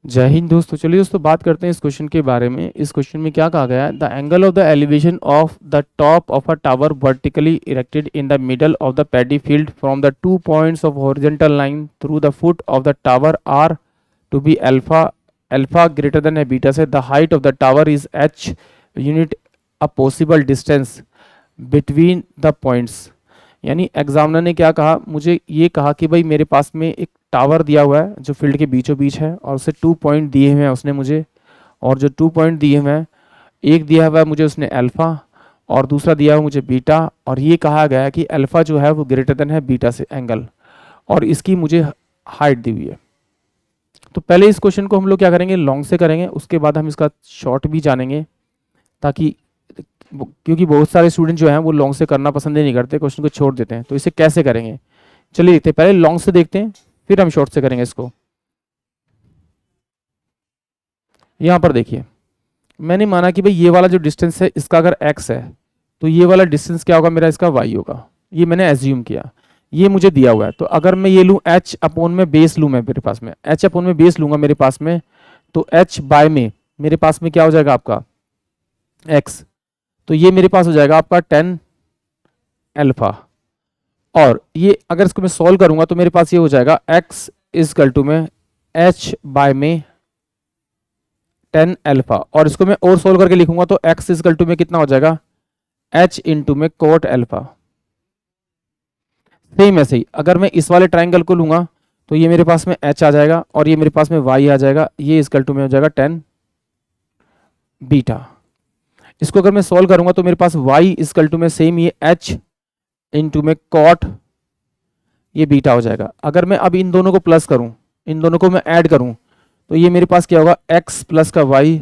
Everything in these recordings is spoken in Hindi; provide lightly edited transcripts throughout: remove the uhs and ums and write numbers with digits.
जय हिंद दोस्तों। चलिए दोस्तों बात करते हैं इस क्वेश्चन के बारे में। इस क्वेश्चन में क्या कहा गया है, the angle of the elevation of the top of a tower vertically erected in the middle of the paddy field from the 2 points of horizontal line through the foot of the tower are to be alpha greater than है बीटा से the height of the tower is H unit a possible distance between the points. यानी एग्जामिनर ने क्या कहा, मुझे ये कहा कि भाई मेरे पास में एक टावर दिया हुआ है जो फील्ड के बीचों बीच है और उसे 2 पॉइंट दिए हुए हैं उसने मुझे, और जो 2 पॉइंट दिए हुए हैं, एक दिया हुआ है मुझे उसने अल्फ़ा और दूसरा दिया हुआ मुझे बीटा, और ये कहा गया है कि अल्फ़ा जो है वो ग्रेटर देन है बीटा से एंगल, और इसकी मुझे हाइट दी हुई है। तो पहले इस क्वेश्चन को हम लोग क्या करेंगे, लॉन्ग से करेंगे, उसके बाद हम इसका शॉर्ट भी जानेंगे, ताकि क्योंकि बहुत सारे स्टूडेंट जो हैं वो लॉन्ग से करना पसंद ही नहीं करते, क्वेश्चन को छोड़ देते हैं। तो इसे कैसे करेंगे, चलिए देखते हैं। पहले लॉन्ग से देखते हैं, फिर हम शॉर्ट से करेंगे इसको। यहां पर देखिए, मैंने माना कि भाई ये वाला जो डिस्टेंस है इसका अगर x है तो ये वाला डिस्टेंस क्या होगा मेरा, इसका y होगा। ये मैंने एज्यूम किया, ये मुझे दिया हुआ है। तो अगर मैं ये लूँ h अपॉन में बेस लूँ, मैं मेरे पास में h अपॉन में बेस लूंगा मेरे पास में, तो h बाय में मेरे पास में क्या हो जाएगा आपका x, तो ये मेरे पास हो जाएगा आपका 10 अल्फा। और ये अगर इसको मैं सॉल्व करूंगा तो मेरे पास ये हो जाएगा x इजकल टू में h बाय में 10 अल्फा, और इसको मैं और सोल्व करके लिखूंगा तो x इजकल टू में कितना हो जाएगा h इंटू में कोट अल्फा। सेम ऐसे ही अगर मैं इस वाले ट्राइंगल को लूंगा तो ये मेरे पास में h आ जाएगा और ये मेरे पास में y आ जाएगा, ये इजकल टू में हो जाएगा 10 बीटा। इसको अगर मैं सॉल्व करूंगा तो मेरे पास y इजकल टू में सेम ये h इंटू में कॉट ये बीटा हो जाएगा। अगर मैं अब इन दोनों को प्लस करूं, इन दोनों को मैं ऐड करूं, तो ये मेरे पास क्या होगा x प्लस का y,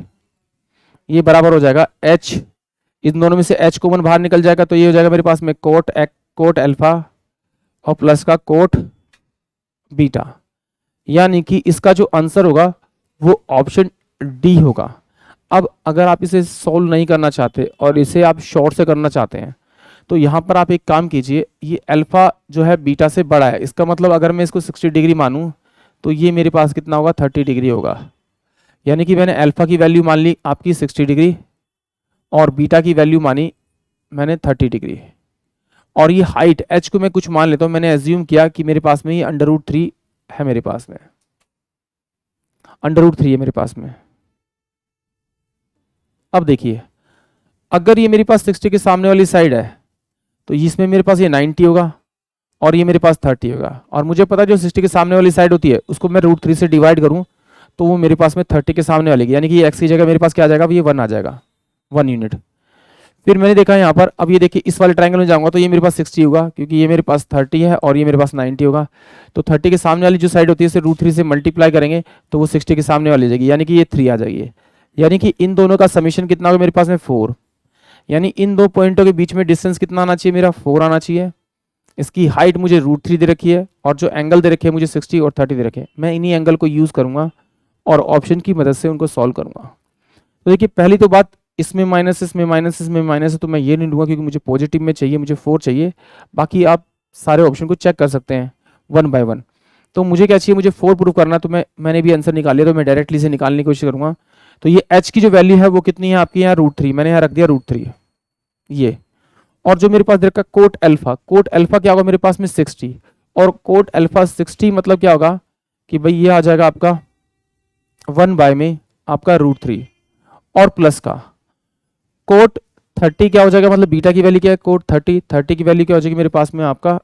ये बराबर हो जाएगा h, इन दोनों में से h कॉमन बाहर निकल जाएगा तो ये हो जाएगा मेरे पास में कोट अल्फा और प्लस का कोट बीटा। यानी कि इसका जो आंसर होगा वो ऑप्शन डी होगा। अब अगर आप इसे सॉल्व नहीं करना चाहते और इसे आप शॉर्ट से करना चाहते हैं तो यहाँ पर आप एक काम कीजिए, ये अल्फा जो है बीटा से बड़ा है, इसका मतलब अगर मैं इसको 60 डिग्री मानूं तो ये मेरे पास कितना होगा 30 डिग्री होगा। यानी कि मैंने अल्फा की वैल्यू मान ली आपकी 60 डिग्री और बीटा की वैल्यू मानी मैंने 30 डिग्री, और ये हाइट h को मैं कुछ मान लेता हूँ। मैंने एज्यूम किया कि मेरे पास में ये √3 है, मेरे पास में √3 है मेरे पास में। अब देखिए, अगर ये मेरे पास 60 के सामने वाली साइड है तो इसमें मेरे पास ये 90 होगा और ये मेरे पास 30 होगा, और मुझे पता है जो 60 के सामने वाली साइड होती है उसको मैं √3 से डिवाइड करूं तो वो मेरे पास में 30 के सामने वाली, यानी कि x की जगह मेरे पास क्या आ जाएगा, ये 1 आ जाएगा, 1 यूनिट। फिर मैंने देखा यहाँ पर, अब ये देखिए इस वाले ट्राइंगल में जाऊंगा तो ये मेरे पास 60 होगा क्योंकि ये मेरे पास 30 है और ये मेरे पास 90 होगा। तो 30 के सामने वाली जो साइड होती है इसे √3 से मल्टीप्लाई करेंगे तो वो 60 के सामने वाली जाएगी, यानी कि ये 3 आ जाएगी। यानी कि इन दोनों का समीशन कितना होगा मेरे पास में 4, यानी इन दो पॉइंटों के बीच में डिस्टेंस कितना आना चाहिए मेरा 4 आना चाहिए। इसकी हाइट मुझे √3 दे रखी है और जो एंगल दे रखे है मुझे 60 और 30 दे रखे हैं। मैं इन्हीं एंगल को यूज़ करूंगा और ऑप्शन की मदद से उनको सॉल्व करूंगा। तो देखिए पहली तो बात, इसमें माइनस इसमें माइनस इसमें माइनस है तो मैं ये नहीं लूँगा क्योंकि मुझे पॉजिटिव में चाहिए, मुझे 4 चाहिए। बाकी आप सारे ऑप्शन को चेक कर सकते हैं 1 बाय 1। तो मुझे क्या चाहिए, मुझे 4 प्रूव करना, तो मैंने भी आंसर निकाल लिया, तो मैं डायरेक्टली से निकालने की कोशिश करूँगा। तो ये h की जो वैल्यू है वो कितनी है आपकी यहाँ √3, मैंने यहाँ रख दिया √3 ये, और जो मेरे पास दे रखा कोट अल्फा क्या होगा मेरे पास में 60, और कोट अल्फा 60 मतलब क्या होगा कि भाई ये आ जाएगा आपका 1 बाय में आपका √3 और प्लस का कोट 30 क्या हो जाएगा, मतलब बीटा की वैल्यू क्या है कोट 30 की वैल्यू क्या हो जाएगी मेरे पास में आपका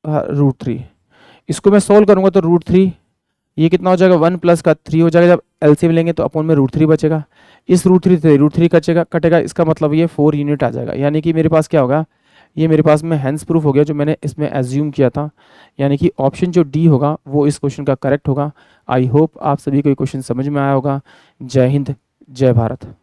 √3। इसको मैं सोल्व करूंगा तो √3 ये कितना हो जाएगा 1 प्लस का 3 हो जाएगा, जब एलसीएम लेंगे तो अपॉन में √3 बचेगा, इस √3 से √3 कटेगा, इसका मतलब ये 4 यूनिट आ जाएगा। यानी कि मेरे पास क्या होगा, ये मेरे पास में हैंस प्रूफ हो गया जो मैंने इसमें एज्यूम किया था। यानी कि ऑप्शन जो डी होगा वो इस क्वेश्चन का करेक्ट होगा। आई होप आप सभी को ये क्वेश्चन समझ में आया होगा। जय हिंद, जय भारत।